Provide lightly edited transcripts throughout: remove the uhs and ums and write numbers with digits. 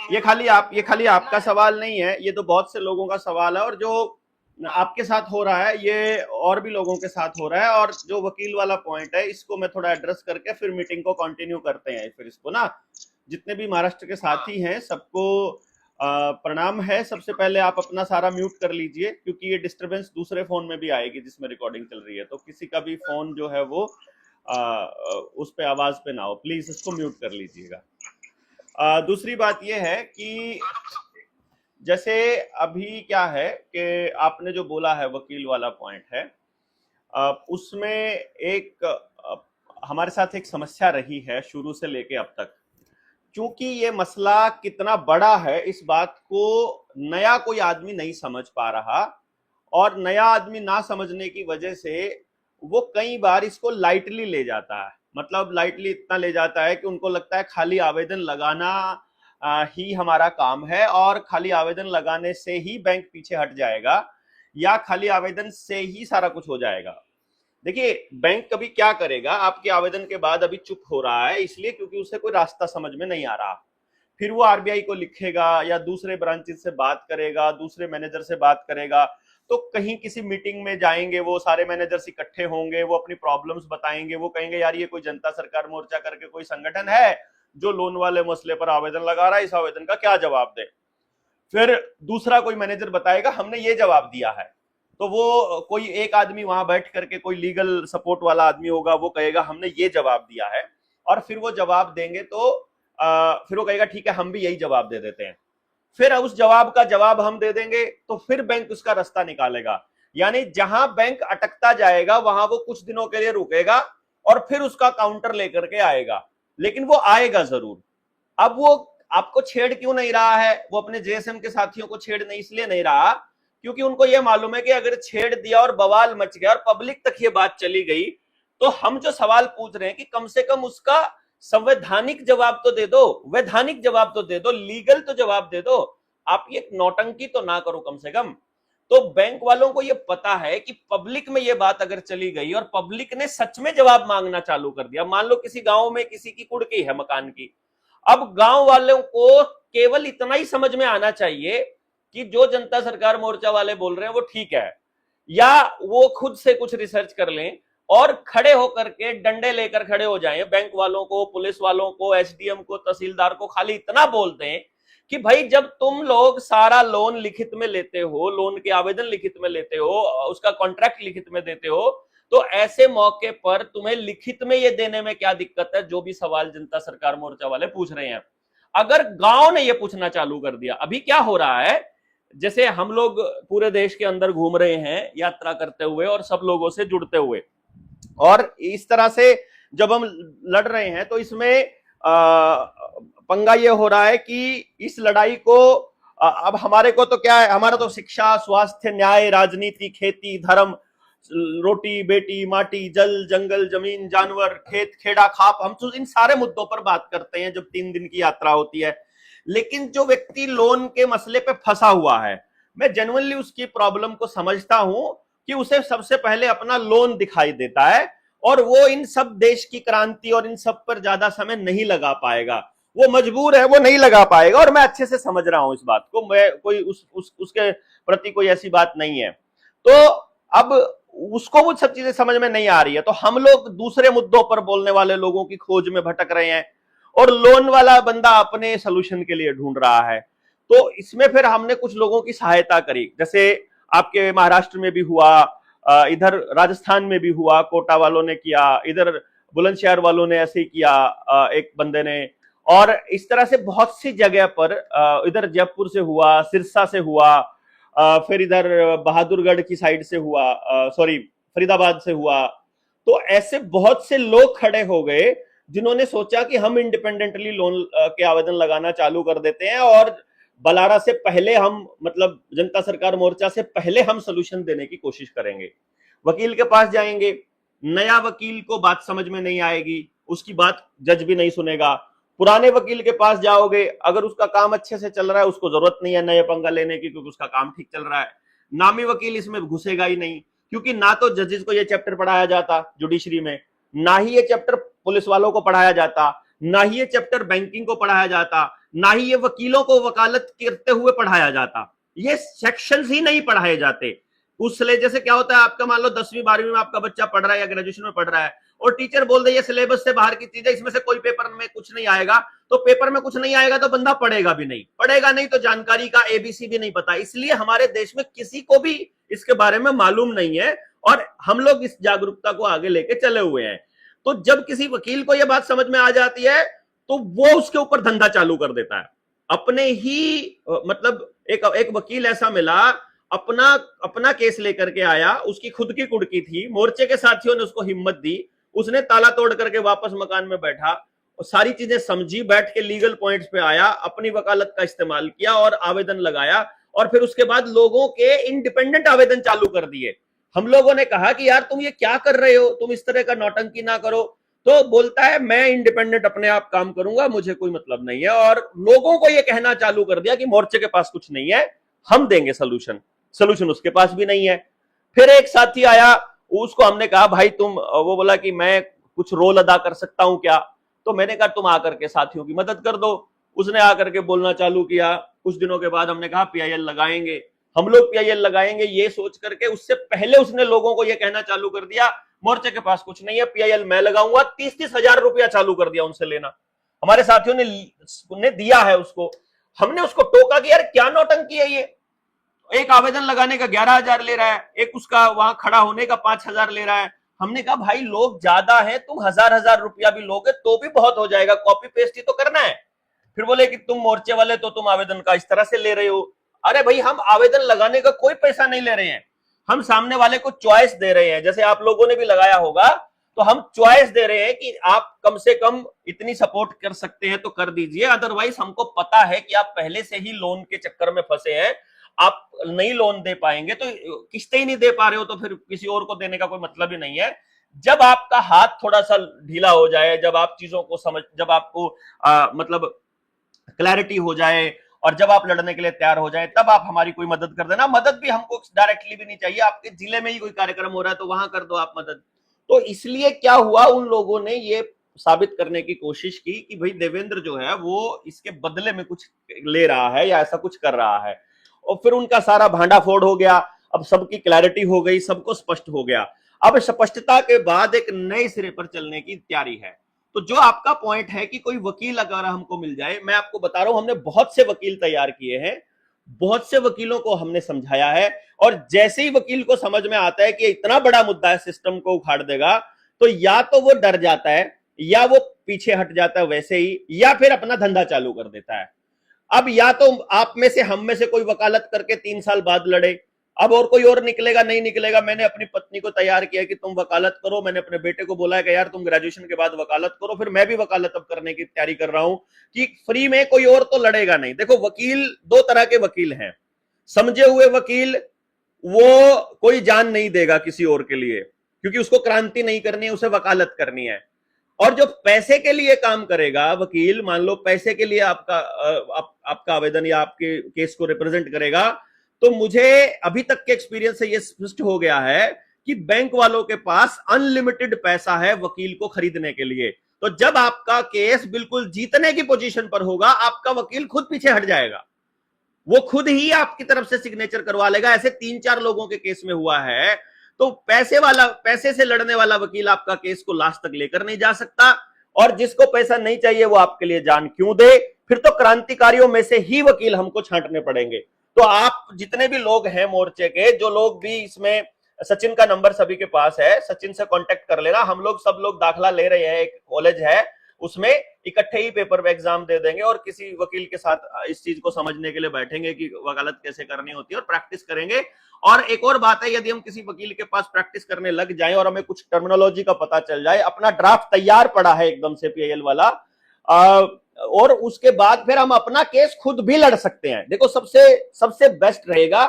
ये खाली आपका सवाल नहीं है, ये तो बहुत से लोगों का सवाल है, और जो आपके साथ हो रहा है ये और भी लोगों के साथ हो रहा है। और जो वकील वाला पॉइंट है इसको मैं थोड़ा एड्रेस करके फिर मीटिंग को कंटिन्यू करते हैं। फिर इसको ना, जितने भी महाराष्ट्र के साथी हैं सबको प्रणाम है। सबसे पहले आप अपना सारा म्यूट कर लीजिए, क्योंकि ये डिस्टरबेंस दूसरे फोन में भी आएगी जिसमें रिकॉर्डिंग चल रही है, तो किसी का भी फोन जो है वो उस पे आवाज पे ना हो, प्लीज इसको म्यूट कर लीजिएगा। दूसरी बात यह है कि जैसे अभी क्या है कि आपने जो बोला है वकील वाला पॉइंट है, उसमें एक हमारे साथ एक समस्या रही है शुरू से लेके अब तक। क्योंकि ये मसला कितना बड़ा है इस बात को नया कोई आदमी नहीं समझ पा रहा, और नया आदमी ना समझने की वजह से वो कई बार इसको लाइटली ले जाता है। मतलब लाइटली इतना ले जाता है कि उनको लगता है खाली आवेदन लगाना ही हमारा काम है, और खाली आवेदन लगाने से ही बैंक पीछे हट जाएगा, या खाली आवेदन से ही सारा कुछ हो जाएगा। देखिए, बैंक कभी क्या करेगा, आपके आवेदन के बाद अभी चुप हो रहा है इसलिए क्योंकि उसे कोई रास्ता समझ में नहीं आ रहा। फिर वो आरबीआई को लिखेगा या दूसरे ब्रांचेस से बात करेगा, दूसरे मैनेजर से बात करेगा, तो कहीं किसी मीटिंग में जाएंगे, वो सारे मैनेजर्स इकट्ठे होंगे, वो अपनी प्रॉब्लम्स बताएंगे, वो कहेंगे यार ये कोई जनता सरकार मोर्चा करके कोई संगठन है जो लोन वाले मसले पर आवेदन लगा रहा है, इस आवेदन का क्या जवाब दे। फिर दूसरा कोई मैनेजर बताएगा हमने ये जवाब दिया है, तो वो कोई एक आदमी वहां बैठ करके, कोई लीगल सपोर्ट वाला आदमी होगा, वो कहेगा हमने ये जवाब दिया है, और फिर वो जवाब देंगे तो फिर वो कहेगा ठीक है हम भी यही जवाब दे देते हैं। फिर उस जवाब का जवाब हम दे देंगे तो फिर बैंक उसका रास्ता निकालेगा। यानी जहां बैंक अटकता जाएगा वहां वो कुछ दिनों के लिए रुकेगा और फिर उसका काउंटर लेकर के आएगा, लेकिन वो आएगा जरूर। अब वो आपको छेड़ क्यों नहीं रहा है, वो अपने जेएसएम के साथियों को छेड़ नहीं इसलिए नहीं रहा क्योंकि उनको यह मालूम है कि अगर छेड़ दिया और बवाल मच गया और पब्लिक तक ये बात चली गई, तो हम जो सवाल पूछ रहे हैं कि कम से कम उसका संवैधानिक जवाब तो दे दो, वैधानिक जवाब तो दे दो, लीगल तो जवाब दे दो। आप ये नौटंकी तो ना करो कम से कम। तो बैंक वालों को ये पता है कि पब्लिक में ये बात अगर चली गई और पब्लिक ने सच में जवाब मांगना चालू कर दिया, मान लो किसी गांव में किसी की कुड़की है मकान की, अब गांव वालों को केवल इतना ही समझ में आना चाहिए कि जो जनता सरकार मोर्चा वाले बोल रहे हैं वो ठीक है, या वो खुद से कुछ रिसर्च कर लें और खड़े होकर के डंडे लेकर खड़े हो जाएं, बैंक वालों को, पुलिस वालों को, एसडीएम को, तहसीलदार को खाली इतना बोल दें कि भाई जब तुम लोग सारा लोन लिखित में लेते हो, लोन के आवेदन लिखित में लेते हो, उसका कॉन्ट्रैक्ट लिखित में देते हो, तो ऐसे मौके पर तुम्हें लिखित में ये देने में क्या दिक्कत है जो भी सवाल जनता सरकार मोर्चा वाले पूछ रहे हैं। अगर गांव ने ये पूछना चालू कर दिया, अभी क्या हो रहा है, जैसे हम लोग पूरे देश के अंदर घूम रहे हैं यात्रा करते हुए और सब लोगों से जुड़ते हुए, और इस तरह से जब हम लड़ रहे हैं तो इसमें पंगा ये हो रहा है कि इस लड़ाई को अब हमारे को तो क्या है, हमारा तो शिक्षा, स्वास्थ्य, न्याय, राजनीति, खेती, धर्म, रोटी बेटी, माटी, जल, जंगल, जमीन, जानवर, खेत, खेड़ा, खाप, हम तो इन सारे मुद्दों पर बात करते हैं जब 3 दिन की यात्रा होती है। लेकिन जो व्यक्ति लोन के मसले पे फंसा हुआ है, मैं जेन्युइनली उसकी प्रॉब्लम को समझता हूं कि उसे सबसे पहले अपना लोन दिखाई देता है, और वो इन सब देश की क्रांति और इन सब पर ज्यादा समय नहीं लगा पाएगा, वो मजबूर है, वो नहीं लगा पाएगा, और मैं अच्छे से समझ रहा हूं इस बात को, मैं कोई उसके प्रति कोई ऐसी बात नहीं है। तो अब उसको वो सब चीजें समझ में नहीं आ रही है, तो हम लोग दूसरे मुद्दों पर बोलने वाले लोगों की खोज में भटक रहे हैं, और लोन वाला बंदा अपने सोल्यूशन के लिए ढूंढ रहा है। तो इसमें फिर हमने कुछ लोगों की सहायता करी, जैसे आपके महाराष्ट्र में भी हुआ, इधर राजस्थान में भी हुआ, कोटा वालों ने किया, इधर बुलंदशहर वालों ने ऐसे ही किया, एक बंदे ने, और इस तरह से बहुत सी जगह पर, इधर जयपुर से हुआ, सिरसा से हुआ, फिर इधर बहादुरगढ़ की साइड से हुआ, सॉरी फरीदाबाद से हुआ। तो ऐसे बहुत से लोग खड़े हो गए जिन्होंने सोचा कि हम इंडिपेंडेंटली लोन के आवेदन लगाना चालू कर देते हैं, और बलारा से पहले हम, मतलब जनता सरकार मोर्चा से पहले हम सोल्यूशन देने की कोशिश करेंगे। वकील के पास जाएंगे, नया वकील को बात समझ में नहीं आएगी, उसकी बात जज भी नहीं सुनेगा। पुराने वकील के पास जाओगे, अगर उसका काम अच्छे से चल रहा है उसको जरूरत नहीं है नए पंगा लेने की, क्योंकि उसका काम ठीक चल रहा है। नामी वकील इसमें घुसेगा ही नहीं, क्योंकि ना तो जजेस को यह चैप्टर पढ़ाया जाता जुडिशरी में, ना ही ये चैप्टर पुलिस वालों को पढ़ाया जाता, ना ही ये चैप्टर बैंकिंग को पढ़ाया जाता, ना ही ये वकीलों को वकालत करते हुए पढ़ाया जाता, ये सेक्शंस ही नहीं पढ़ाए जाते। उसले जैसे क्या होता है, आपका मान लो 10वीं 12वीं में आपका बच्चा पढ़ रहा है या ग्रेजुएशन में पढ़ रहा है, और टीचर बोल दे ये सिलेबस से बाहर की चीज है, इसमें से कोई पेपर में कुछ नहीं आएगा, तो पेपर में कुछ नहीं आएगा तो बंदा पढ़ेगा भी नहीं, पढ़ेगा नहीं तो जानकारी का एबीसी भी नहीं पता। इसलिए हमारे देश में किसी को भी इसके बारे में मालूम नहीं है, और हम लोग इस जागरूकता को आगे लेके चले हुए हैं। तो जब किसी वकील को यह बात समझ में आ जाती है तो वो उसके ऊपर धंधा चालू कर देता है अपने ही, मतलब एक वकील ऐसा मिला, अपना अपना केस लेकर के आया, उसकी खुद की कुड़की थी, मोर्चे के साथियों ने उसको हिम्मत दी, उसने ताला तोड़ करके वापस मकान में बैठा और सारी चीजें समझी, बैठ के लीगल पॉइंट्स पे आया, अपनी वकालत का इस्तेमाल किया और आवेदन लगाया, और फिर उसके बाद लोगों के इंडिपेंडेंट आवेदन चालू कर दिए। हम लोगों ने कहा कि यार तुम ये क्या कर रहे हो, तुम इस तरह का नौटंकी ना करो, तो बोलता है मैं इंडिपेंडेंट अपने आप काम करूंगा, मुझे कोई मतलब नहीं है, और लोगों को ये कहना चालू कर दिया कि मोर्चे के पास कुछ नहीं है, हम देंगे सोल्यूशन। सोल्यूशन उसके पास भी नहीं है। फिर एक साथी आया, उसको हमने कहा भाई तुम, वो बोला कि मैं कुछ रोल अदा कर सकता हूं क्या, तो मैंने कहा तुम आकर के साथियों की मदद कर दो। उसने आकर के बोलना चालू किया। कुछ दिनों के बाद हमने कहा पीआईएल लगाएंगे, हम लोग पीआईएल लगाएंगे, ये सोच करके उससे पहले उसने लोगों को ये कहना चालू कर दिया मोर्चे के पास कुछ नहीं है, पीआईएल मैं लगाऊंगा। 30-30 हजार रुपया चालू कर दिया उनसे लेना। हमारे साथियों ने दिया है उसको। हमने उसको टोका कि यार क्या नौटंकी है ये, एक आवेदन लगाने का 11,000 ले रहा है, एक उसका वहां खड़ा होने का 5,000 ले रहा है। हमने कहा भाई लोग ज्यादा है, तुम 1,000 रुपया भी लोगे तो भी बहुत हो जाएगा, कॉपी पेस्ट ही तो करना है। फिर बोले कि तुम मोर्चे वाले तो तुम आवेदन का इस तरह से ले रहे हो। अरे भाई हम आवेदन लगाने का कोई पैसा नहीं ले रहे हैं, हम सामने वाले को चॉइस दे रहे हैं, जैसे आप लोगों ने भी लगाया होगा, तो हम चॉइस दे रहे हैं कि आप कम से कम इतनी सपोर्ट कर सकते हैं तो कर दीजिए, अदरवाइज हमको पता है कि आप पहले से ही लोन के चक्कर में फंसे हैं, आप नहीं लोन दे पाएंगे, तो किस्तें ही नहीं दे पा रहे हो तो फिर किसी और को देने का कोई मतलब ही नहीं है। जब आपका हाथ थोड़ा सा ढीला हो जाए, जब आप चीजों को समझ, जब आपको मतलब क्लैरिटी हो जाए और जब आप लड़ने के लिए तैयार हो जाए, तब आप हमारी कोई मदद कर देना। मदद भी हमको डायरेक्टली भी नहीं चाहिए, आपके जिले में ही कोई कार्यक्रम हो रहा है तो वहां कर दो आप मदद। तो इसलिए क्या हुआ, उन लोगों ने ये साबित करने की कोशिश की कि भाई देवेंद्र जो है वो इसके बदले में कुछ ले रहा है या ऐसा कुछ कर रहा है, और फिर उनका सारा भांडाफोड़ हो गया। अब सबकी क्लैरिटी हो गई, सबको स्पष्ट हो गया। अब स्पष्टता के बाद एक नए सिरे पर चलने की तैयारी है। तो जो आपका पॉइंट है कि कोई वकील अगर हमको मिल जाए, मैं आपको बता रहा हूं हमने बहुत से वकील तैयार किए हैं, बहुत से वकीलों को हमने समझाया है, और जैसे ही वकील को समझ में आता है कि इतना बड़ा मुद्दा है, सिस्टम को उखाड़ देगा, तो या तो वो डर जाता है, या वो पीछे हट जाता है वैसे ही, या फिर अपना धंधा चालू कर देता है। अब या तो आप में से, हम में से कोई वकालत करके 3 साल बाद लड़े, अब और कोई और निकलेगा नहीं निकलेगा। मैंने अपनी पत्नी को तैयार किया कि तुम वकालत करो, मैंने अपने बेटे को बोला है कि यार तुम ग्रेजुएशन के बाद वकालत करो, फिर मैं भी वकालत अब करने की तैयारी कर रहा हूं कि फ्री में कोई और तो लड़ेगा नहीं। देखो वकील, 2 तरह के वकील हैं। समझे हुए वकील, वो कोई जान नहीं देगा किसी और के लिए, क्योंकि उसको क्रांति नहीं करनी है, उसे वकालत करनी है। और जो पैसे के लिए काम करेगा वकील, मान लो पैसे के लिए आपका आवेदन या आपके केस को रिप्रेजेंट करेगा, तो मुझे अभी तक के एक्सपीरियंस से यह स्पष्ट हो गया है कि बैंक वालों के पास अनलिमिटेड पैसा है वकील को खरीदने के लिए। तो जब आपका केस बिल्कुल जीतने की पोजीशन पर होगा, आपका वकील खुद पीछे हट जाएगा, वो खुद ही आपकी तरफ से सिग्नेचर करवा लेगा। ऐसे 3-4 लोगों के केस में हुआ है। तो पैसे से लड़ने वाला वकील आपका केस को लास्ट तक लेकर नहीं जा सकता, और जिसको पैसा नहीं चाहिए वो आपके लिए जान क्यों दे। फिर तो क्रांतिकारियों में से ही वकील हमको छांटने पड़ेंगे। तो आप जितने भी लोग हैं मोर्चे के, जो लोग भी इसमें, सचिन का नंबर सभी के पास है, सचिन से कांटेक्ट कर लेना। हम लोग सब लोग दाखिला ले रहे हैं, एक कॉलेज है उसमें, इकट्ठे ही पेपर में एग्जाम दे देंगे और किसी वकील के साथ इस चीज को समझने के लिए बैठेंगे कि वकालत कैसे करनी होती है, और प्रैक्टिस करेंगे। और एक और बात है, यदि हम किसी वकील के पास प्रैक्टिस करने लग जाएं और हमें कुछ टर्मिनोलॉजी का पता चल जाए, अपना ड्राफ्ट तैयार पड़ा है एकदम से पीआईएल वाला, और उसके बाद फिर हम अपना केस खुद भी लड़ सकते हैं। देखो सबसे बेस्ट रहेगा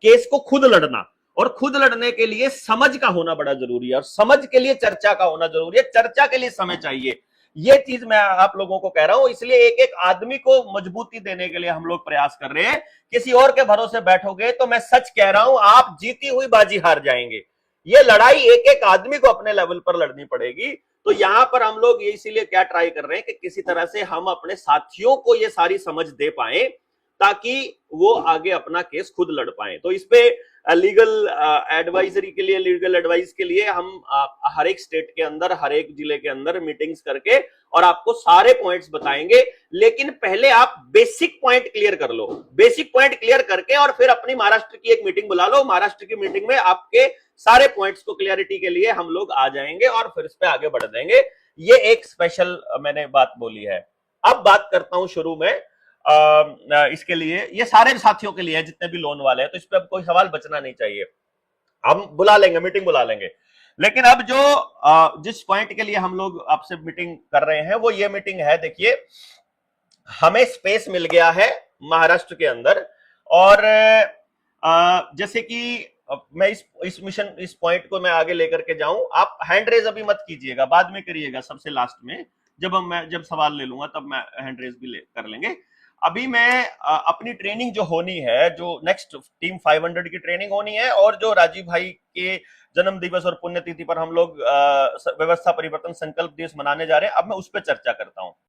केस को खुद लड़ना, और खुद लड़ने के लिए समझ का होना बड़ा जरूरी है, और समझ के लिए चर्चा का होना जरूरी है, चर्चा के लिए समय चाहिए। ये चीज मैं आप लोगों को कह रहा हूं, इसलिए एक एक आदमी को मजबूती देने के लिए हम लोग प्रयास कर रहे हैं। किसी और के भरोसे बैठोगे तो मैं सच कह रहा हूं, आप जीती हुई बाजी हार जाएंगे। ये लड़ाई एक एक आदमी को अपने लेवल पर लड़नी पड़ेगी। तो यहां पर हम लोग ये इसीलिए क्या ट्राई कर रहे हैं कि किसी तरह से हम अपने साथियों को ये सारी समझ दे पाए ताकि वो आगे अपना केस खुद लड़ पाए। तो इस पे लीगल एडवाइजरी के लिए, लीगल एडवाइस के लिए हम हर एक स्टेट के अंदर, हर एक जिले के अंदर मीटिंग्स करके और आपको सारे पॉइंट्स बताएंगे। लेकिन पहले आप बेसिक पॉइंट क्लियर कर लो, बेसिक पॉइंट क्लियर करके और फिर अपनी महाराष्ट्र की एक मीटिंग बुला लो। महाराष्ट्र की मीटिंग में आपके सारे पॉइंट्स को क्लियरिटी के लिए हम लोग आ जाएंगे और फिर इस पे आगे बढ़ देंगे। ये एक स्पेशल मैंने बात बोली है। अब बात करता हूं शुरू में इसके लिए, ये सारे साथियों के लिए है जितने भी लोन वाले हैं, तो इस पे अब कोई सवाल बचना नहीं चाहिए। हम बुला लेंगे, मीटिंग बुला लेंगे। लेकिन अब जो जिस पॉइंट के लिए हम लोग आपसे मीटिंग कर रहे हैं वो ये मीटिंग है। देखिए, हमें स्पेस मिल गया है महाराष्ट्र के अंदर, और जैसे कि मैं इस मिशन, इस पॉइंट को मैं आगे लेकर के जाऊं। आप हैंड रेज अभी मत कीजिएगा, बाद में करिएगा, सबसे लास्ट में जब सवाल ले लूंगा तब मैं हैंड रेज भी कर लेंगे। अभी मैं अपनी ट्रेनिंग जो होनी है, जो नेक्स्ट टीम 500 की ट्रेनिंग होनी है, और जो राजीव भाई के जन्म दिवस और पुण्यतिथि पर हम लोग व्यवस्था परिवर्तन संकल्प दिवस मनाने जा रहे हैं, अब मैं उस पर चर्चा करता हूं।